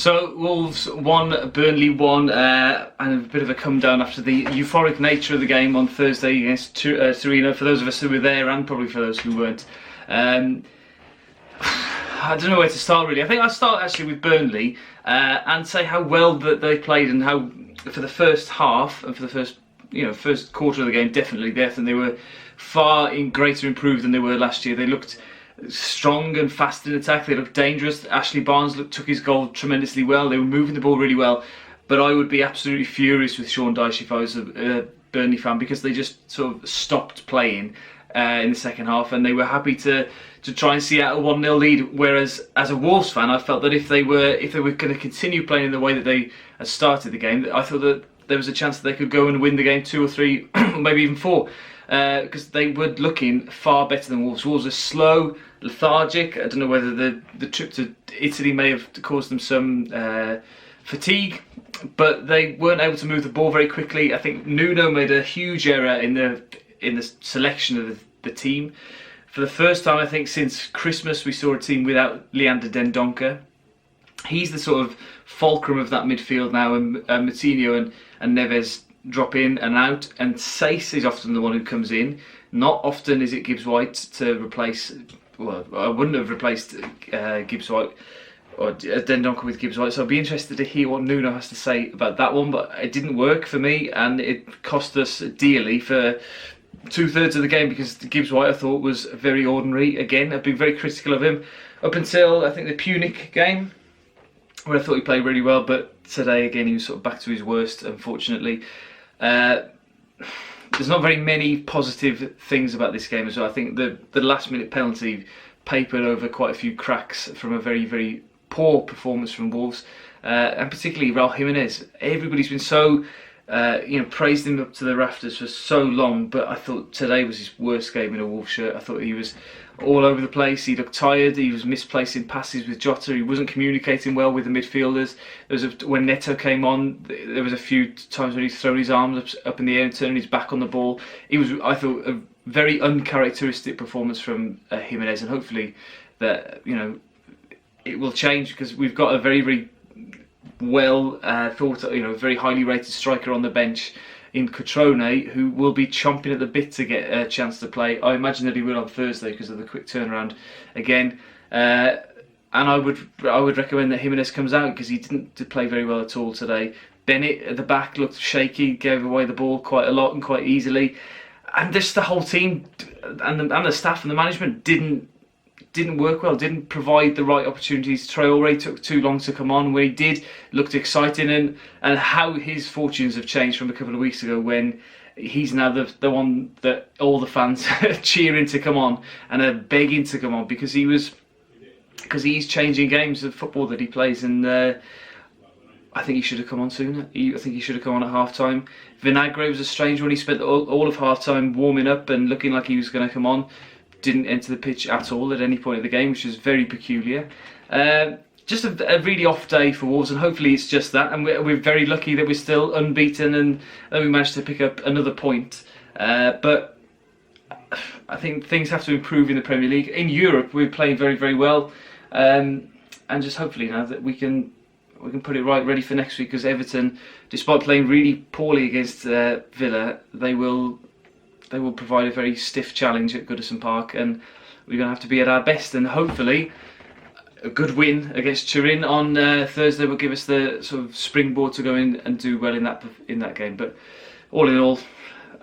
So Wolves won, Burnley won, and a bit of a come down after the euphoric nature of the game on Thursday against Torino. For those of us who were there, and probably for those who weren't, I don't know where to start really. I think I'll start actually with Burnley and say how well that they played, and how for the first half and for the first quarter of the game, definitely they were far greater improved than they were last year. They looked strong and fast in attack. They looked dangerous. Ashley Barnes took his goal tremendously well. They were moving the ball really well. But I would be absolutely furious with Sean Dyche if I was a Burnley fan, because they just sort of stopped playing in the second half, and they were happy to try and see out a 1-0 lead. Whereas as a Wolves fan, I felt that if they were going to continue playing in the way that they had started the game, I thought that there was a chance that they could go and win the game 2 or 3, maybe even 4. Because they were looking far better than Wolves. Wolves are slow, lethargic. I don't know whether the trip to Italy may have caused them some fatigue, but they weren't able to move the ball very quickly. I think Nuno made a huge error in the selection of the team. For the first time, I think, since Christmas, we saw a team without Leander Dendoncker. He's the sort of fulcrum of that midfield now, and Moutinho and Neves drop in and out, and Sace is often the one who comes in. Not often is it Gibbs White to replace. Well, I wouldn't have replaced Gibbs White or Dendoncker with Gibbs White, so I'd be interested to hear what Nuno has to say about that one. But it didn't work for me, and it cost us dearly for 2/3 of the game, because Gibbs White, I thought, was very ordinary. Again, I've been very critical of him up until I think the Punic game, where I thought he played really well, but today again he was sort of back to his worst, unfortunately. There's not very many positive things about this game as well. I think the last minute penalty papered over quite a few cracks from a very, very poor performance from Wolves, and particularly Raul Jimenez. Everybody's been so praised him up to the rafters for so long, but I thought today was his worst game in a Wolves shirt. I thought he was all over the place. He looked tired. He was misplacing passes with Jota. He wasn't communicating well with the midfielders. When Neto came on, there was a few times when he's thrown his arms up in the air and turned his back on the ball. It was, I thought, a very uncharacteristic performance from Jimenez, and hopefully that it will change, because we've got a very, very well thought, very highly rated striker on the bench in Cutrone, who will be chomping at the bit to get a chance to play. I imagine that he will on Thursday because of the quick turnaround again. And I would recommend that Jimenez comes out, because he didn't play very well at all today. Bennett at the back looked shaky, gave away the ball quite a lot and quite easily. And just the whole team and the staff and the management didn't work well, didn't provide the right opportunities. Traore took too long to come on. When he did, looked exciting, and how his fortunes have changed from a couple of weeks ago, when he's now the one that all the fans are cheering to come on and are begging to come on, because he's changing games of football that he plays, and I think he should have come on sooner. I think he should have come on at half time. Vinagre was a strange one. He spent all of half time warming up and looking like he was going to come on. Didn't enter the pitch at all at any point of the game, which is very peculiar. Just a really off day for Wolves, and hopefully it's just that. And we're very lucky that we're still unbeaten, and that we managed to pick up another point. But I think things have to improve in the Premier League. In Europe, we're playing very, very well, and just hopefully now that we can put it right, ready for next week. Because Everton, despite playing really poorly against Villa, they will provide a very stiff challenge at Goodison Park, and we're going to have to be at our best. And hopefully a good win against Turin on Thursday will give us the sort of springboard to go in and do well in that game. But all in all,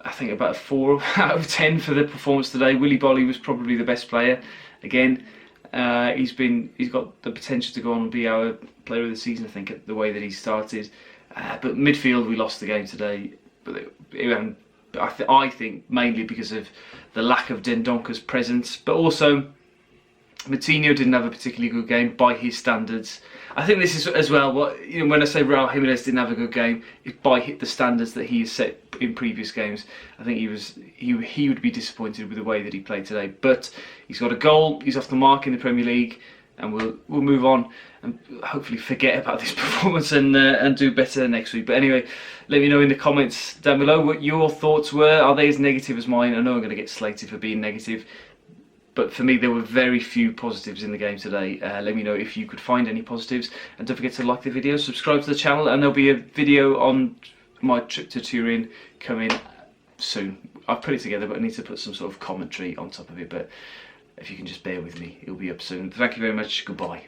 I think about a 4 out of 10 for the performance today. Willy Bolly was probably the best player. Again, he's got the potential to go on and be our player of the season, I think, the way that he started. But midfield, we lost the game today. But I think mainly because of the lack of Dendoncker's presence, but also Moutinho didn't have a particularly good game by his standards. I think this is as well when I say Raul Jimenez didn't have a good game, it's by the standards that he has set in previous games. I think he would be disappointed with the way that he played today. But he's got a goal, he's off the mark in the Premier League, and we'll move on and hopefully forget about this performance and do better next week. But anyway, let me know in the comments down below what your thoughts were. Are they as negative as mine? I know I'm going to get slated for being negative. But for me, there were very few positives in the game today. Let me know if you could find any positives, and don't forget to like the video, subscribe to the channel, and there'll be a video on my trip to Turin coming soon. I've put it together, but I need to put some sort of commentary on top of it. But if you can just bear with me, it'll be up soon. Thank you very much. Goodbye.